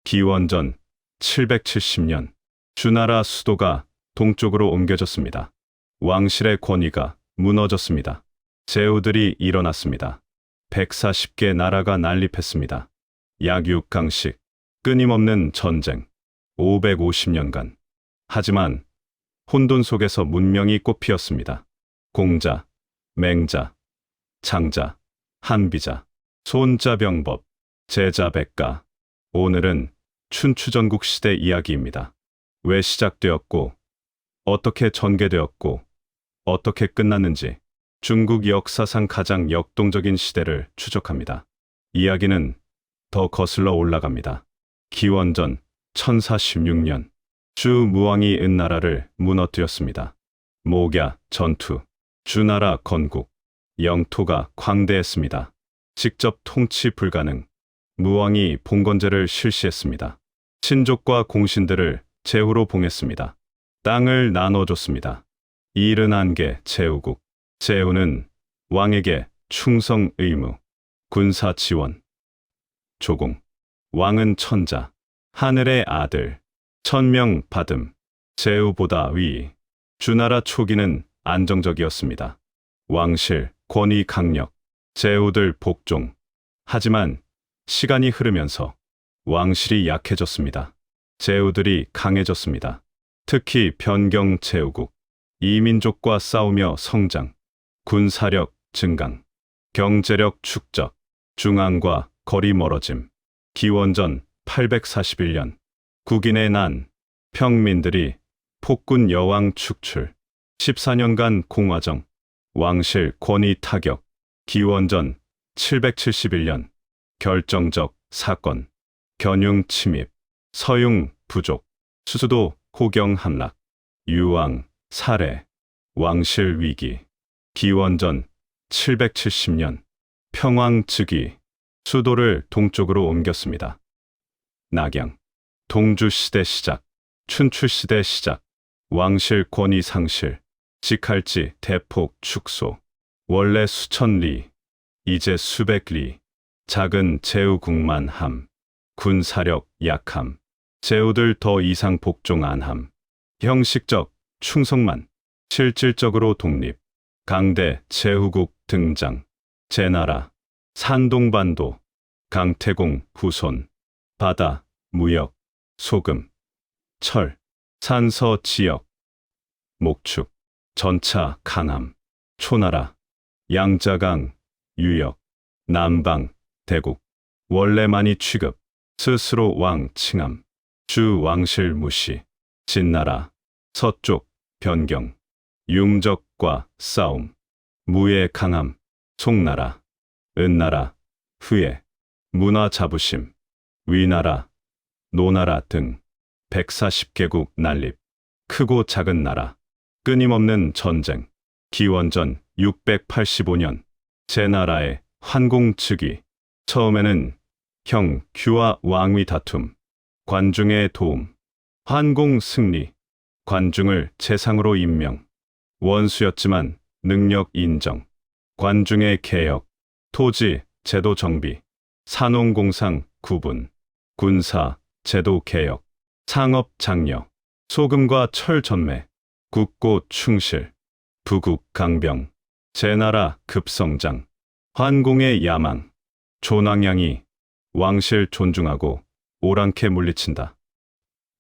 기원전 770년 주나라 수도가 동쪽으로 옮겨졌습니다. 왕실의 권위가 무너졌습니다. 제후들이 일어났습니다. 140개 나라가 난립했습니다. 약 6강씩 끊임없는 전쟁 550년간. 하지만 혼돈 속에서 문명이 꽃피었습니다. 공자, 맹자, 장자, 한비자, 손자병법, 제자백가. 오늘은 춘추전국 시대 이야기입니다. 왜 시작되었고, 어떻게 전개되었고, 어떻게 끝났는지 중국 역사상 가장 역동적인 시대를 추적합니다. 이야기는 더 거슬러 올라갑니다. 기원전 1046년 주무왕이 은나라를 무너뜨렸습니다. 목야 전투, 주나라 건국, 영토가 광대했습니다. 직접 통치 불가능, 무왕이 봉건제를 실시했습니다. 친족과 공신들을 제후로 봉했습니다. 땅을 나눠줬습니다. 일은 한계 제후국. 제후는 왕에게 충성 의무, 군사 지원. 조공. 왕은 천자, 하늘의 아들, 천명 받음. 제후보다 위. 주나라 초기는 안정적이었습니다. 왕실, 권위 강력, 제후들 복종. 하지만 시간이 흐르면서 왕실이 약해졌습니다. 제후들이 강해졌습니다. 특히 변경 제후국. 이민족과 싸우며 성장, 군사력 증강, 경제력 축적, 중앙과 거리 멀어짐. 기원전 841년 국인의 난, 평민들이 폭군 여왕 축출. 14년간 공화정, 왕실 권위 타격. 기원전 771년 결정적 사건, 견융 침입, 서융 부족, 수수도 호경 함락, 유왕 살해, 왕실 위기. 기원전 770년 평왕 즉위, 수도를 동쪽으로 옮겼습니다. 낙양, 동주시대 시작, 춘추시대 시작, 왕실 권위 상실, 직할지 대폭 축소. 원래 수천 리, 이제 수백 리. 작은 제후국만 함, 군사력 약함, 제후들 더 이상 복종 안 함. 형식적 충성만, 실질적으로 독립. 강대 제후국 등장. 제나라, 산동반도, 강태공 후손. 바다, 무역, 소금, 철, 산서 지역. 목축, 전차 강함. 초나라, 양자강, 유역, 남방, 대국. 원래 많이 취급, 스스로 왕 칭함. 주 왕실 무시. 진나라, 서쪽, 변경, 융적과 싸움. 무예 강함. 송나라, 은나라, 후예, 문화 자부심. 위나라, 노나라 등 140개국 난립. 크고 작은 나라, 끊임없는 전쟁. 기원전 685년 제나라의 환공 즉위. 처음에는 형 규와 왕위 다툼, 관중의 도움, 환공 승리. 관중을 재상으로 임명. 원수였지만 능력 인정. 관중의 개혁, 토지, 제도 정비, 산업공상 구분, 군사, 제도 개혁, 상업 장려, 소금과 철 전매, 국고 충실, 부국 강병. 제나라 급성장, 환공의 야망. 존왕양이 왕실 존중하고 오랑캐 물리친다.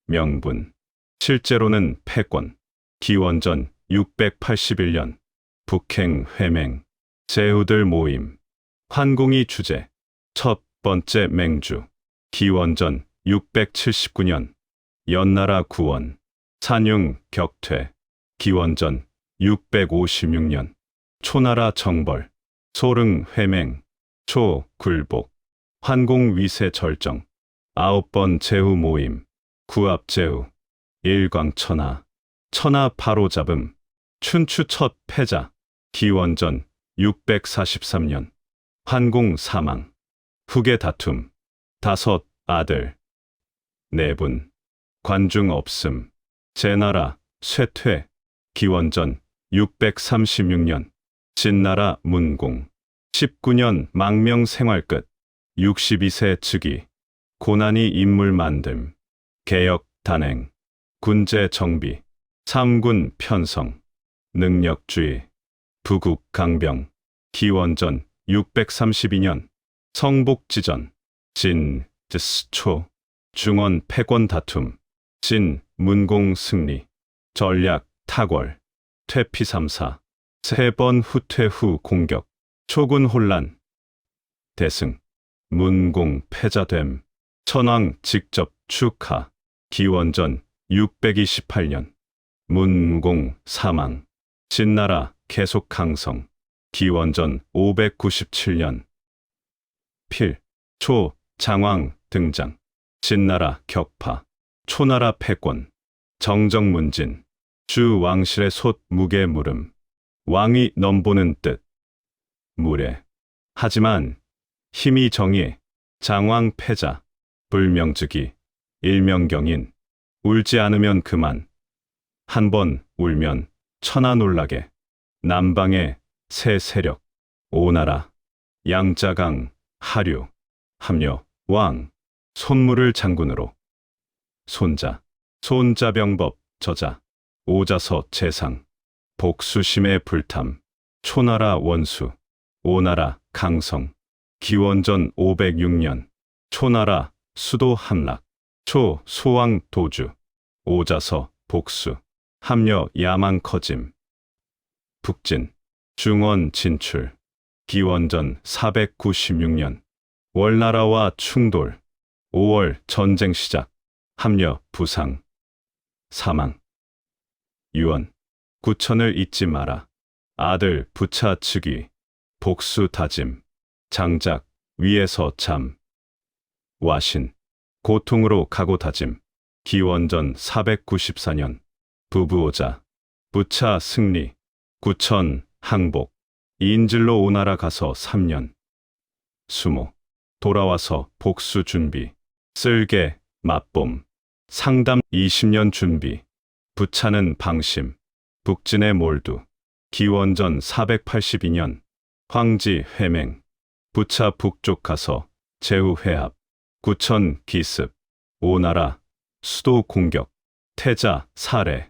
명분, 실제로는 패권. 기원전 681년 북행 회맹, 제후들 모임. 환공이 주제. 첫 번째 맹주. 기원전 679년 연나라 구원, 산융 격퇴. 기원전 656년 초나라 정벌, 소릉 회맹, 초 굴복, 환공 위세 절정. 9번 제후 모임, 구압 제후, 일광천하, 천하 바로잡음. 춘추 첫 패자. 기원전 643년 환공 사망, 후계 다툼. 5 아들, 4분. 관중 없음. 제나라 쇠퇴. 기원전 636년 진나라 문공. 19년 망명 생활 끝. 62세 즉위. 고난이 인물 만듦, 개혁 단행, 군제 정비, 삼군 편성, 능력주의, 부국 강병, 기원전 632년, 성복지전, 진, 초, 중원 패권 다툼, 진, 문공 승리, 전략 탁월, 퇴피삼사, 세 번 후퇴 후 공격, 초군 혼란, 대승, 문공 패자됨, 천황 직접 축하, 기원전 628년, 문공 사망, 진나라 계속 강성, 기원전 597년, 필, 초, 장왕 등장, 진나라 격파, 초나라 패권, 정정문진, 주 왕실의 솥 무게 물음, 왕이 넘보는 뜻, 무례. 하지만 힘이 정의, 장왕 패자, 불명즉위, 일명경인, 울지 않으면 그만, 한 번 울면 천하 놀라게, 남방의 새 세력, 오나라, 양자강, 하류, 함려, 왕, 손물을 장군으로, 손자, 손자병법, 저자, 오자서 재상, 복수심의 불탐, 초나라 원수, 오나라 강성, 기원전 506년, 초나라 수도 함락, 초 소왕 도주, 오자서 복수, 함려 야망 커짐, 북진, 중원 진출, 기원전 496년, 월나라와 충돌, 5월 전쟁 시작, 함려 부상, 사망, 유언, 구천을 잊지 마라, 아들 부차 즉위, 복수 다짐, 장작, 위에서 잠, 와신, 고통으로 가고 다짐, 기원전 494년, 부부오자, 부차 승리, 구천, 항복, 인질로 오나라 가서 3년, 수모, 돌아와서 복수 준비, 쓸개, 맞봄, 상담 20년 준비, 부차는 방심, 북진의 몰두, 기원전 482년, 황지 회맹, 부차 북쪽 가서 제후 회합, 구천 기습, 오나라, 수도 공격, 태자 살해,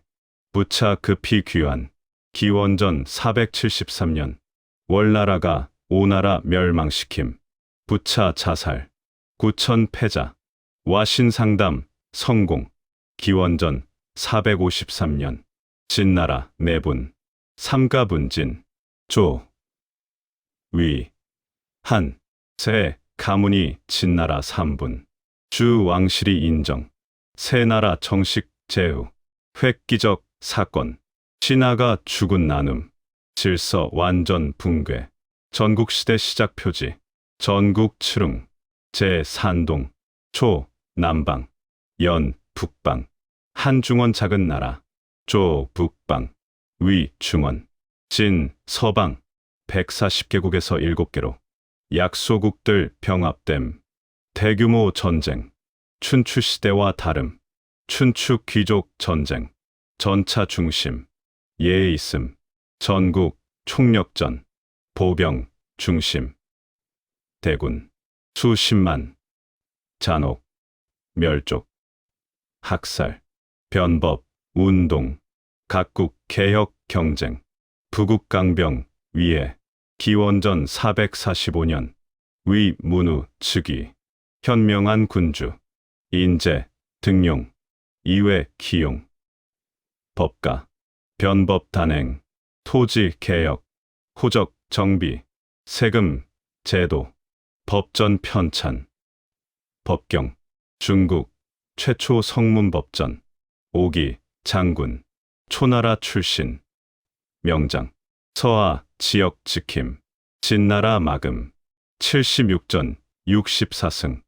부차 급히 귀환, 기원전 473년, 월나라가 오나라 멸망시킴, 부차 자살, 구천 패자, 와신 상담, 성공, 기원전 453년, 진나라 내분, 삼가분진, 조, 위, 한, 세, 가문이 진나라 3분, 주 왕실이 인정, 세나라 정식 제후, 획기적 사건, 신하가 죽은 나눔, 질서 완전 붕괴, 전국시대 시작 표지, 전국 츠릉, 제 산동, 초, 남방, 연, 북방, 한중원 작은 나라, 조, 북방, 위, 중원, 진, 서방, 140개국에서 7개로, 약소국들 병합됨, 대규모 전쟁, 춘추시대와 다름, 춘추 귀족 전쟁, 전차 중심, 예에 있음, 전국, 총력전, 보병, 중심, 대군, 수십만, 잔혹, 멸족, 학살, 변법, 운동, 각국 개혁 경쟁, 부국강병, 위에, 기원전 445년, 위 문우 즉위, 현명한 군주, 인재, 등용, 이외 기용, 법가, 변법 단행, 토지 개혁, 호적 정비, 세금, 제도, 법전 편찬, 법경, 중국, 최초 성문법전, 오기, 장군, 초나라 출신, 명장, 서하, 지역 지킴, 진나라 마금, 76전, 64승,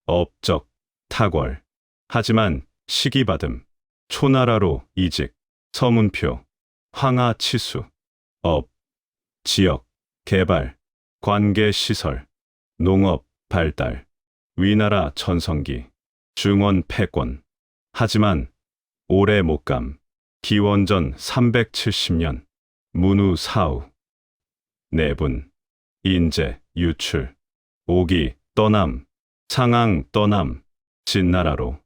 업적, 탁월, 하지만 시기받음, 초나라로 이직, 서문표, 황하 치수, 업, 지역, 개발, 관계 시설, 농업, 발달, 위나라 전성기, 중원 패권, 하지만 오래 못감, 기원전 370년, 문우 사후, 내분, 인재, 유출, 오기, 떠남, 상항, 떠남, 진나라로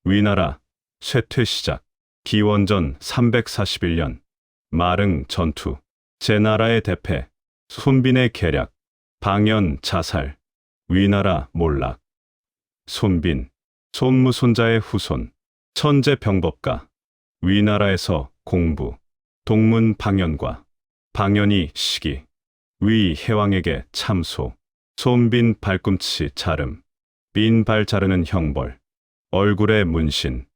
위나라 쇠퇴 시작. 기원전 341년 마릉 전투. 제나라의 대패. 손빈의 계략. 방연 자살. 위나라 몰락. 손빈 손무손자의 후손. 천재 병법가. 위나라에서 공부. 동문 방연과. 방연이 시기. 위 해왕에게 참소. 손빈 발꿈치 자름. 빈 발 자르는 형벌. 얼굴에 문신.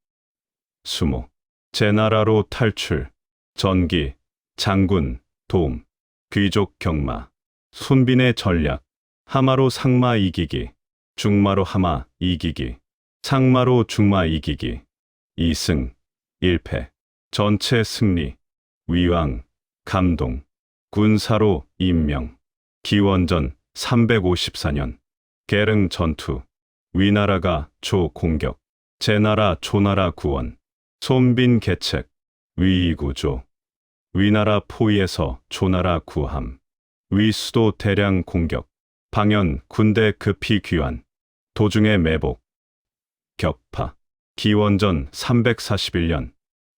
수모. 제나라로 탈출. 전기. 장군. 도움. 귀족 경마. 손빈의 전략. 하마로 상마 이기기. 중마로 하마 이기기. 상마로 중마 이기기. 2승 1패. 전체 승리. 위왕. 감동. 군사로 임명. 기원전 354년 계릉 전투. 위나라가 조 공격. 제나라 조나라 구원. 손빈 계책. 위구조. 위나라 포위에서 조나라 구함. 위수도 대량 공격. 방연 군대 급히 귀환. 도중에 매복. 격파. 기원전 341년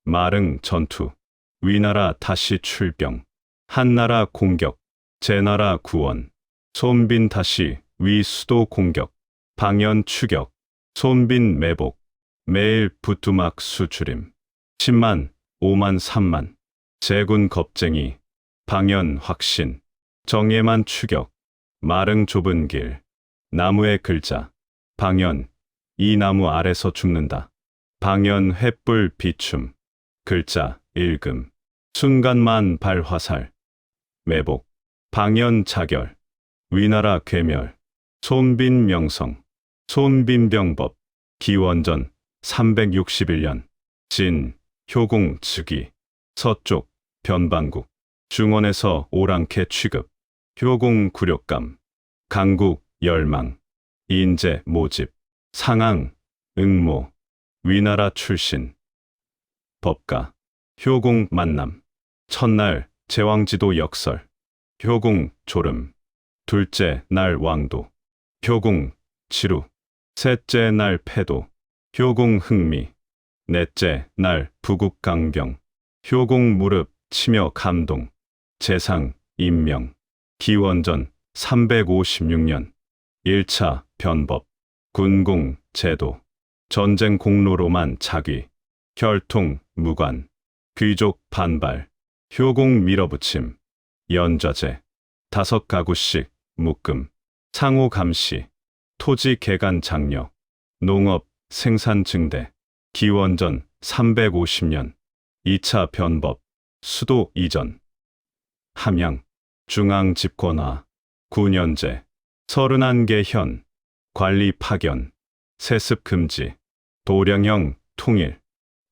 마릉 전투. 위나라 다시 출병. 한나라 공격. 제나라 구원. 손빈 다시 위수도 공격. 방연 추격. 손빈 매복. 매일 부뚜막 수주림. 10만 5만 3만. 제군 겁쟁이. 방연 확신. 정예만 추격. 마릉 좁은 길. 나무의 글자. 방연 이 나무 아래서 죽는다. 방연 횃불 비춤. 글자 읽음. 순간만 발화살. 매복. 방연 자결. 위나라 괴멸. 손빈 명성. 손빈 병법. 기원전 361년 진 효공 즉위. 서쪽 변방국. 중원에서 오랑캐 취급. 효공 굴욕감. 강국 열망. 인제 모집. 상항 응모. 위나라 출신. 법가. 효공 만남. 첫날 제왕지도 역설. 효공 졸음. 둘째 날 왕도. 효공 치루. 셋째 날 패도. 효공 흥미. 넷째 날 부국 강병. 효공 무릎 치며 감동. 재상 임명. 기원전 356년 1차 변법. 군공 제도. 전쟁 공로로만 자귀. 혈통 무관. 귀족 반발. 효공 밀어붙임. 연좌제. 5가구씩 묶음. 상호 감시. 토지 개간 장려. 농업 생산 증대. 기원전 350년 2차 변법. 수도 이전. 함양. 중앙 집권화. 9년제. 31개 현. 관리 파견. 세습 금지. 도량형 통일.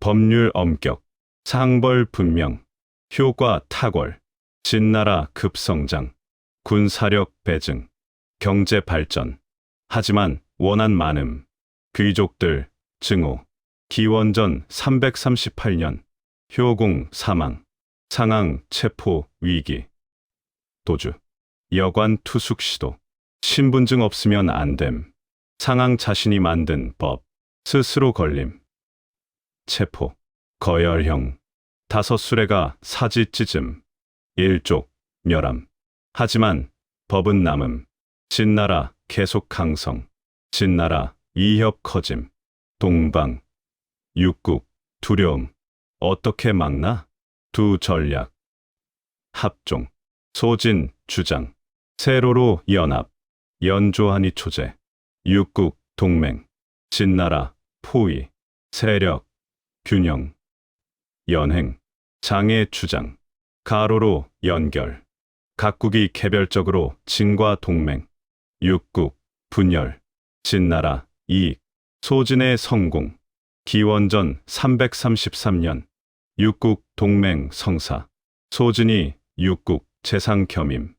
법률 엄격. 상벌 분명. 효과 탁월. 진나라 급성장. 군사력 배증. 경제 발전. 하지만 원한 많음. 귀족들 증오. 기원전 338년 효공 사망. 상항 체포 위기. 도주. 여관 투숙 시도. 신분증 없으면 안 됨. 상항 자신이 만든 법. 스스로 걸림. 체포. 거열형. 5수레가 사지 찢음. 일족 멸함. 하지만 법은 남음. 진나라 계속 강성. 진나라 이협 커짐. 동방. 육국 두려움. 어떻게 막나? 두 전략. 합종. 소진 주장. 세로로 연합. 연조하니 초제. 육국 동맹. 진나라 포위. 세력 균형. 연행. 장애 주장. 가로로 연결. 각국이 개별적으로 진과 동맹. 육국 분열. 진나라 이익. 소진의 성공. 기원전 333년 육국 동맹 성사. 소진이 육국 재상 겸임.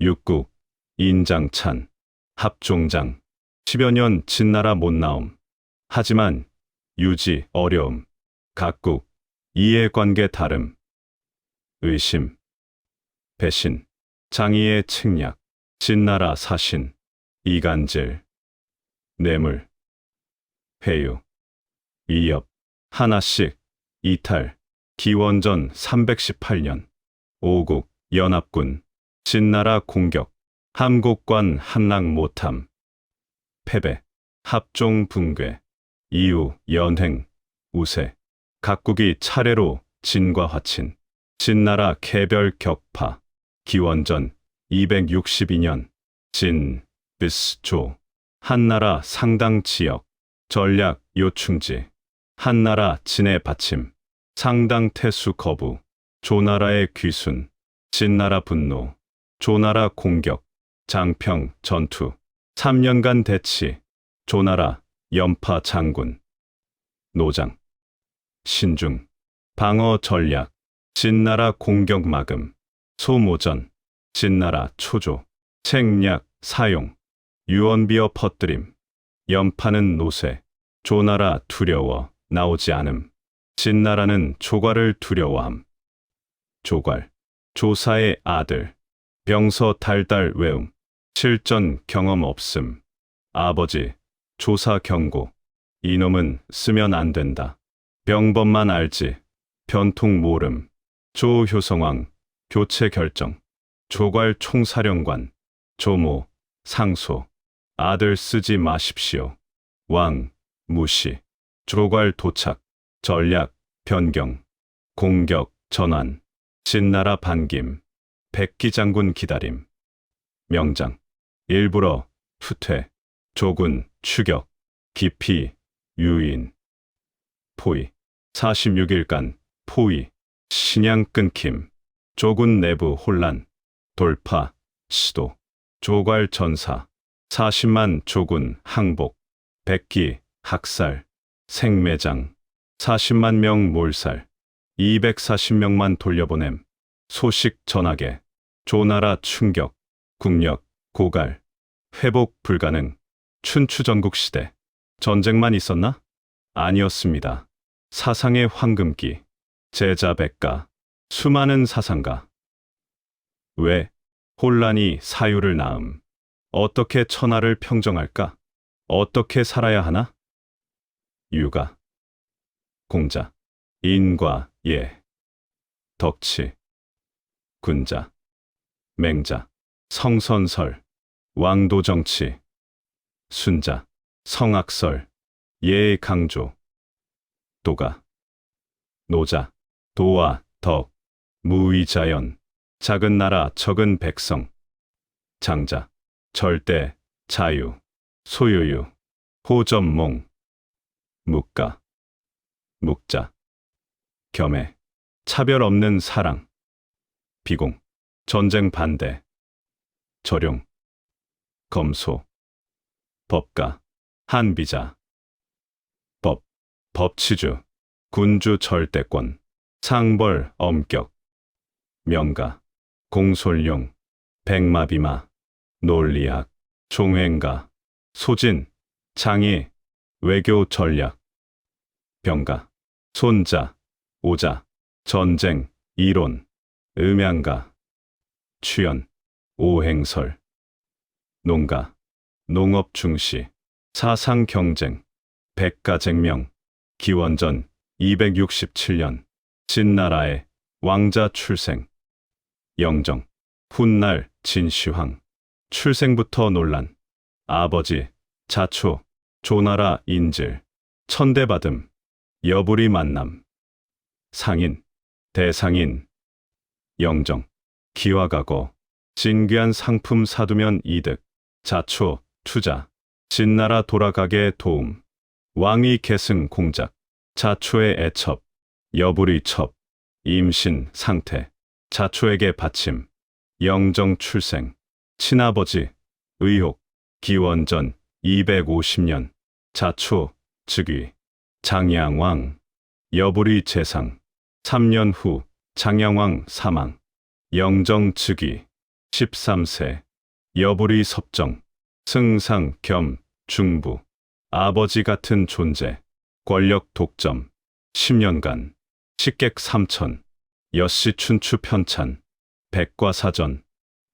육국 인장찬. 합종장. 10여 년 진나라 못 나옴. 하지만 유지 어려움. 각국 이해관계 다름. 의심. 배신. 장의의 측략. 진나라 사신. 이간질. 뇌물. 회유, 이엽, 하나씩, 이탈, 기원전 318년, 오국, 연합군, 진나라 공격, 함곡관 함락 못함, 패배, 합종 붕괴, 이후 연행, 우세, 각국이 차례로 진과 화친, 진나라 개별 격파, 기원전 262년, 진, 비스조, 한나라 상당 지역, 전략 요충지, 한나라 진의 받침, 상당 태수 거부, 조나라의 귀순, 진나라 분노, 조나라 공격, 장평 전투, 3년간 대치, 조나라 연파 장군, 노장, 신중, 방어 전략, 진나라 공격 막음, 소모전, 진나라 초조, 책략 사용, 유언비어 퍼뜨림, 연파는 노쇠, 조나라 두려워 나오지 않음, 진나라는 조괄을 두려워함, 조괄, 조사의 아들, 병서 달달 외움, 실전 경험 없음, 아버지, 조사 경고, 이놈은 쓰면 안 된다, 병법만 알지, 변통 모름, 조효성왕, 교체 결정, 조괄 총사령관, 조모, 상소, 아들 쓰지 마십시오, 왕, 무시, 조괄 도착, 전략, 변경, 공격, 전환, 진나라 반김, 백기 장군 기다림, 명장, 일부러, 후퇴, 조군, 추격, 기피, 유인, 포위, 46일간, 포위, 신양 끊김, 조군 내부 혼란, 돌파, 시도, 조괄 전사, 40만 조군 항복, 백기, 학살, 생매장, 40만 명 몰살, 240명만 돌려보냄, 소식 전하게, 조나라 충격, 국력, 고갈, 회복 불가능, 춘추전국시대, 전쟁만 있었나? 아니었습니다. 사상의 황금기, 제자 백가, 수많은 사상가. 왜 혼란이 사유를 낳음? 어떻게 천하를 평정할까? 어떻게 살아야 하나? 유가, 공자, 인과 예, 덕치, 군자, 맹자, 성선설, 왕도정치, 순자, 성악설, 예의 강조, 도가, 노자, 도와, 덕, 무의자연, 작은 나라 적은 백성, 장자, 절대, 자유, 소유유, 호전몽, 묵가, 묵자, 겸해, 차별 없는 사랑, 비공, 전쟁 반대, 절용, 검소, 법가, 한비자, 법, 법치주, 군주 절대권, 상벌 엄격, 명가, 공솔용, 백마비마, 논리학, 종횡가, 소진, 장애, 외교 전략, 병가, 손자, 오자, 전쟁, 이론, 음양가, 취연, 오행설, 농가, 농업 중시, 사상 경쟁, 백가쟁명, 기원전 267년, 진나라의 왕자 출생, 영정, 훗날 진시황, 출생부터 논란, 아버지, 자초, 조나라 인질, 천대받음, 여부리 만남, 상인, 대상인, 영정, 기와가고, 진귀한 상품 사두면 이득, 자초, 투자, 진나라 돌아가게 도움, 왕위 계승 공작, 자초의 애첩, 여부리 첩, 임신 상태, 자초에게 받침, 영정 출생, 친아버지, 의혹, 기원전 250년, 자초, 즉위, 장양왕, 여부리 재상, 3년 후, 장양왕 사망, 영정 즉위, 13세, 여부리 섭정, 승상 겸 중부, 아버지 같은 존재, 권력 독점, 10년간, 식객 3천, 여씨 춘추 편찬, 백과사전,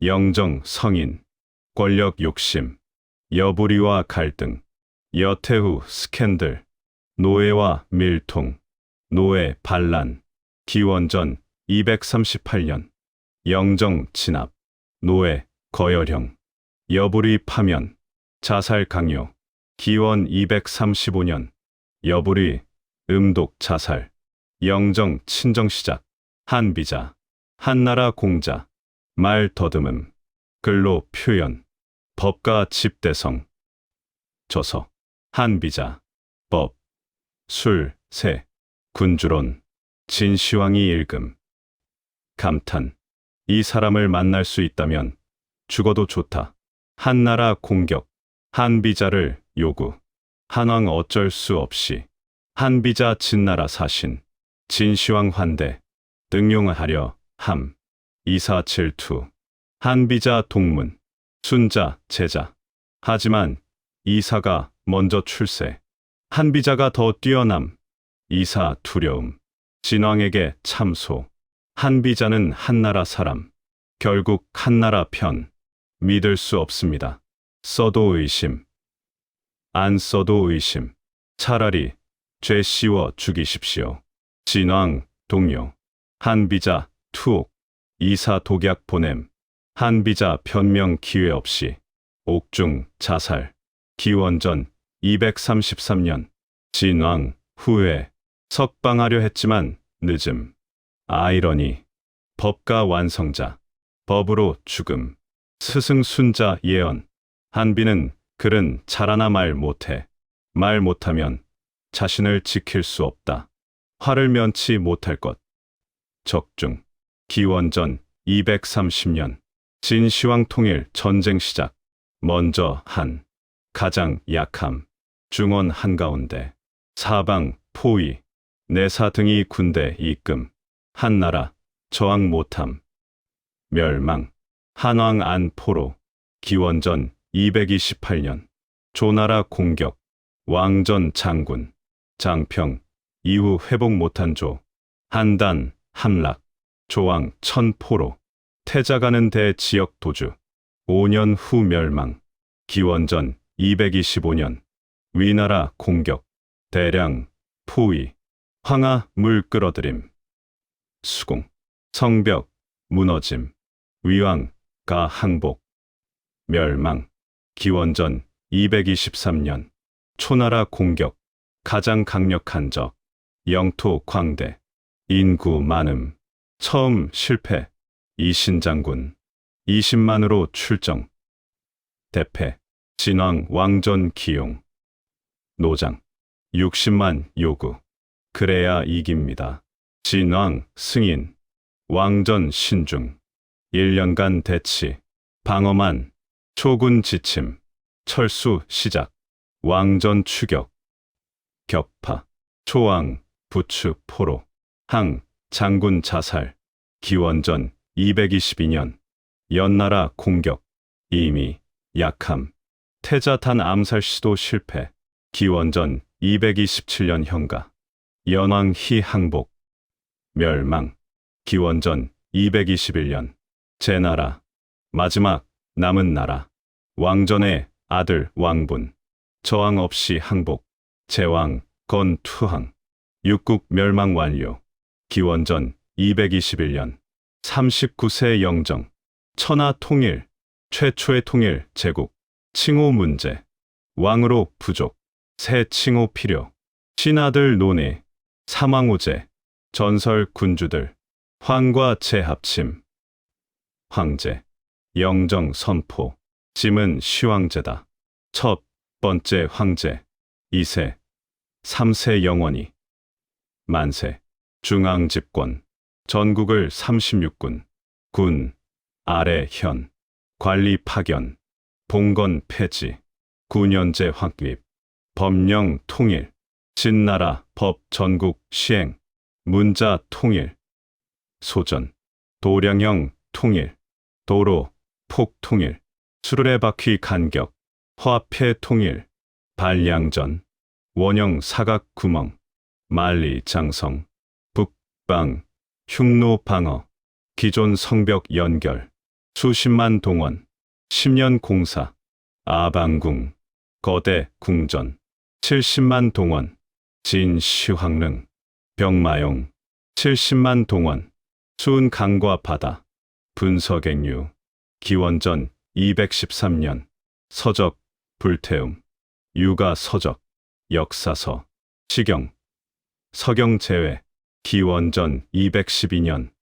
영정 성인, 권력 욕심, 여부리와 갈등, 여태후 스캔들, 노예와 밀통, 노예 반란, 기원전 238년, 영정 진압, 노예 거열형, 여부리 파면, 자살 강요, 기원 235년, 여부리 음독 자살, 영정 친정 시작, 한비자, 한나라 공자, 말 더듬음, 글로 표현, 법가 집대성, 저서, 한비자, 법, 술, 세, 군주론, 진시황이 읽음. 감탄. 이 사람을 만날 수 있다면 죽어도 좋다. 한나라 공격. 한비자를 요구. 한왕 어쩔 수 없이. 한비자 진나라 사신. 진시황 환대. 등용하려 함. 이사 질투. 한비자 동문. 순자 제자. 하지만 이사가 먼저 출세. 한비자가 더 뛰어남. 이사 두려움. 진왕에게 참소. 한비자는 한나라 사람. 결국 한나라 편. 믿을 수 없습니다. 써도 의심. 안 써도 의심. 차라리 죄 씌워 죽이십시오. 진왕 동요. 한비자 투옥. 이사 독약 보냄. 한비자 변명 기회 없이. 옥중 자살. 기원전 233년. 진왕 후회. 석방하려 했지만 늦음. 아이러니. 법가 완성자. 법으로 죽음. 스승 순자 예언. 한비는 글은 잘하나 말 못해. 말 못하면 자신을 지킬 수 없다. 화를 면치 못할 것. 적중. 기원전 230년. 진시황 통일 전쟁 시작. 먼저 한. 가장 약함. 중원 한가운데. 사방 포위. 내사 등이 군대 입금. 한나라 저항 못함. 멸망. 한왕 안포로. 기원전 228년. 조나라 공격. 왕전 장군. 장평. 이후 회복 못한 조. 한단 함락. 조왕 천포로. 태자가는 대 지역 도주. 5년 후 멸망. 기원전 225년. 위나라 공격. 대량 포위. 황하 물 끌어들임. 수공. 성벽 무너짐. 위왕 가 항복. 멸망. 기원전 223년. 초나라 공격. 가장 강력한 적. 영토 광대. 인구 많음. 처음 실패. 이신장군. 20만으로 출정. 대패. 진왕 왕전 기용. 노장. 60만 요구. 그래야 이깁니다. 진왕 승인. 왕전 신중. 1년간 대치. 방어만. 초군 지침. 철수 시작. 왕전 추격. 격파. 초왕 부추 포로. 항 장군 자살. 기원전 222년. 연나라 공격. 이미 약함. 태자탄 암살 시도 실패. 기원전 227년 현가. 연왕희 항복. 멸망. 기원전 221년. 제나라. 마지막 남은 나라. 왕전의 아들 왕분. 저항 없이 항복. 제왕 건투항. 육국 멸망 완료. 기원전 221년. 39세 영정. 천하 통일. 최초의 통일 제국. 칭호 문제. 왕으로 부족. 새 칭호 필요. 신하들 논의. 사망오제. 전설 군주들. 황과 재합침. 황제. 영정 선포. 짐은 시황제다. 첫 번째 황제. 2세. 3세 영원히. 만세. 중앙집권. 전국을 36군. 군. 아래 현. 관리 파견. 봉건 폐지. 9년제 확립. 법령 통일. 진나라 법 전국 시행. 문자 통일. 소전. 도량형 통일. 도로. 폭 통일. 수르레 바퀴 간격. 화폐 통일. 반량전. 원형 사각 구멍. 만리 장성. 북방. 흉노 방어. 기존 성벽 연결. 수십만 동원. 10년 공사. 아방궁. 거대 궁전. 70만 동원. 진시황릉. 병마용. 70만 동원. 수은 강과 바다. 분서갱류. 기원전 213년. 서적. 불태움. 유가 서적. 역사서. 시경. 서경 제외. 기원전 212년.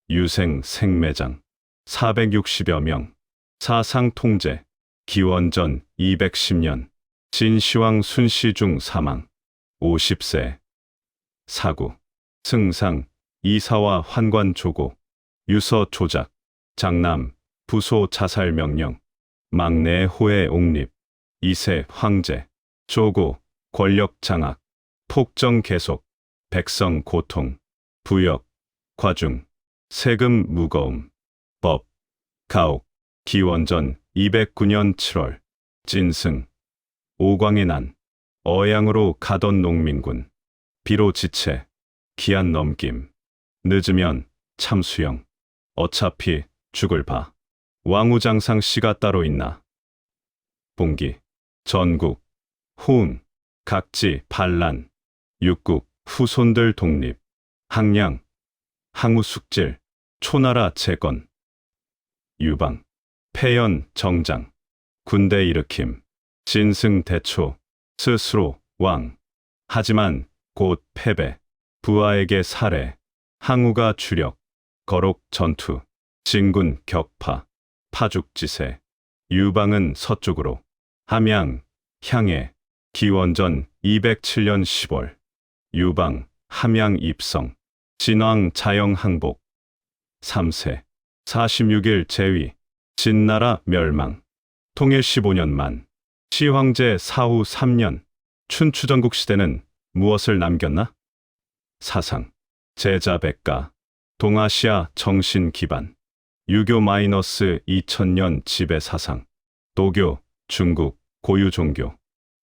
유생 생매장. 460여 명. 사상 통제. 기원전 210년. 진시황 순시중 사망. 50세. 사구. 승상. 이사와 환관 조고. 유서 조작. 장남. 부소 자살 명령. 막내 호의 옥립. 이세 황제. 조고. 권력 장악. 폭정 계속. 백성 고통. 부역. 과중. 세금 무거움. 법. 가옥. 기원전 209년 7월. 진승. 오광의 난. 어양으로 가던 농민군. 비로 지체. 기한 넘김. 늦으면 참수형. 어차피 죽을 바. 왕우장상 씨가 따로 있나. 봉기. 전국. 호응. 각지 반란. 육국. 후손들 독립. 항량. 항우 숙질. 초나라 재건. 유방. 폐연 정장. 군대 일으킴. 진승 대초. 스스로 왕. 하지만 곧 패배. 부하에게 살해. 항우가 주력. 거록 전투. 진군 격파. 파죽지세. 유방은 서쪽으로. 함양. 향해. 기원전 207년 10월. 유방. 함양 입성. 진왕 자영 항복. 3세. 46일 제위. 진나라 멸망. 통일 15년 만. 시황제 사후 3년. 춘추전국 시대는 무엇을 남겼나? 사상. 제자백가. 동아시아 정신 기반. 유교 -2000년 지배 사상. 도교. 중국. 고유 종교.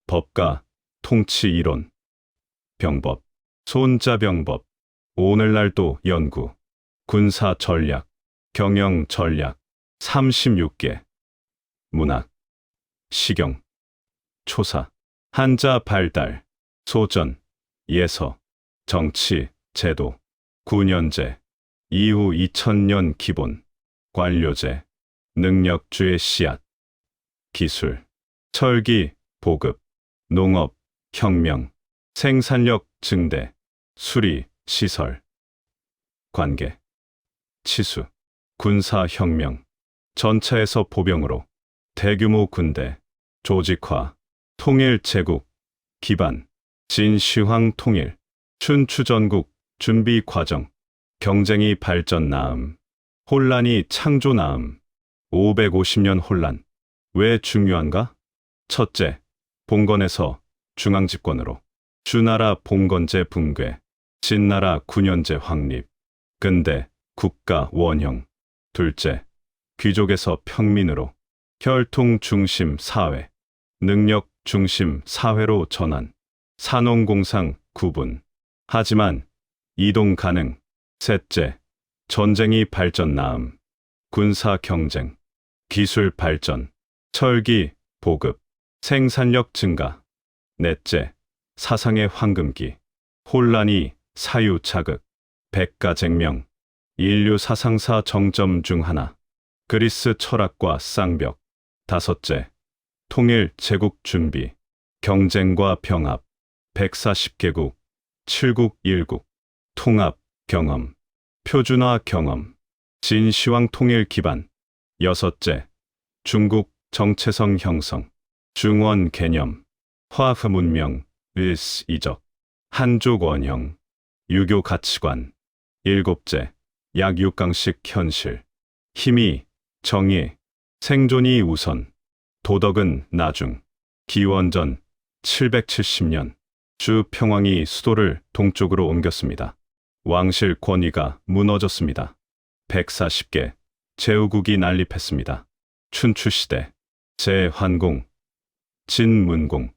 법가. 통치 이론. 병법. 손자병법. 오늘날도 연구. 군사 전략. 경영 전략. 36개. 문학. 시경. 초사. 한자 발달. 소전. 예서. 정치. 제도. 군연제. 이후 2000년 기본. 관료제. 능력주의 씨앗. 기술. 철기. 보급. 농업. 혁명. 생산력 증대. 수리. 시설. 관계. 치수. 군사혁명. 전차에서 보병으로. 대규모 군대. 조직화. 통일 제국. 기반. 진시황 통일. 춘추전국. 준비 과정. 경쟁이 발전 나음. 혼란이 창조 나음. 550년 혼란. 왜 중요한가? 첫째. 봉건에서 중앙집권으로. 주나라 봉건제 붕괴. 진나라 군연제 확립. 근대. 국가 원형. 둘째. 귀족에서 평민으로. 혈통 중심 사회. 능력 중심 사회로 전환. 산업공상 구분. 하지만 이동 가능. 셋째. 전쟁이 발전 나음. 군사 경쟁. 기술 발전. 철기 보급. 생산력 증가. 넷째. 사상의 황금기. 혼란이 사유 자극. 백가쟁명. 인류 사상사 정점 중 하나. 그리스 철학과 쌍벽. 다섯째. 통일 제국 준비. 경쟁과 병합. 140개국. 7국 1국. 통합 경험. 표준화 경험. 진시황 통일 기반. 여섯째. 중국 정체성 형성. 중원 개념. 화흐 문명. 일스 이적. 한족 원형. 유교 가치관. 일곱째. 약육강식 현실. 힘이, 정의, 생존이 우선. 도덕은 나중. 기원전 770년. 주 평왕이 수도를 동쪽으로 옮겼습니다. 왕실 권위가 무너졌습니다. 140개. 제후국이 난립했습니다. 춘추시대. 제환공. 진문공.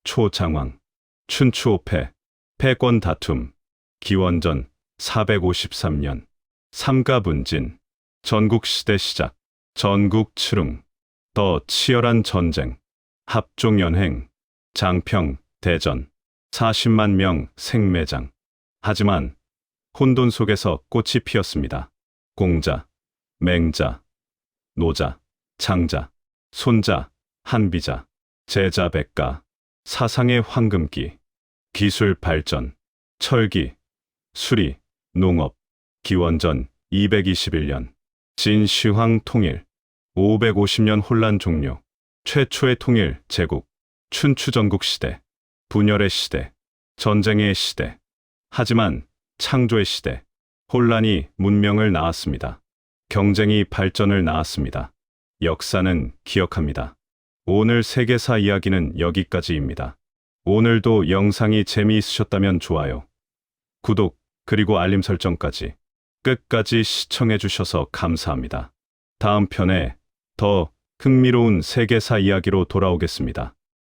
초장왕. 춘추오패. 패권 다툼. 기원전 453년. 삼가분진. 전국시대 시작. 전국 칠흥. 더 치열한 전쟁. 합종연행. 장평. 대전 40만 명 생매장. 하지만 혼돈 속에서 꽃이 피었습니다. 공자, 맹자, 노자, 장자, 손자, 한비자, 제자 백가, 사상의 황금기, 기술 발전, 철기, 수리, 농업, 기원전 221년, 진시황 통일, 550년 혼란 종료, 최초의 통일 제국, 춘추전국 시대, 분열의 시대, 전쟁의 시대. 하지만 창조의 시대, 혼란이 문명을 낳았습니다. 경쟁이 발전을 낳았습니다. 역사는 기억합니다. 오늘 세계사 이야기는 여기까지입니다. 오늘도 영상이 재미있으셨다면 좋아요, 구독, 그리고 알림 설정까지 끝까지 시청해 주셔서 감사합니다. 다음 편에 더 흥미로운 세계사 이야기로 돌아오겠습니다.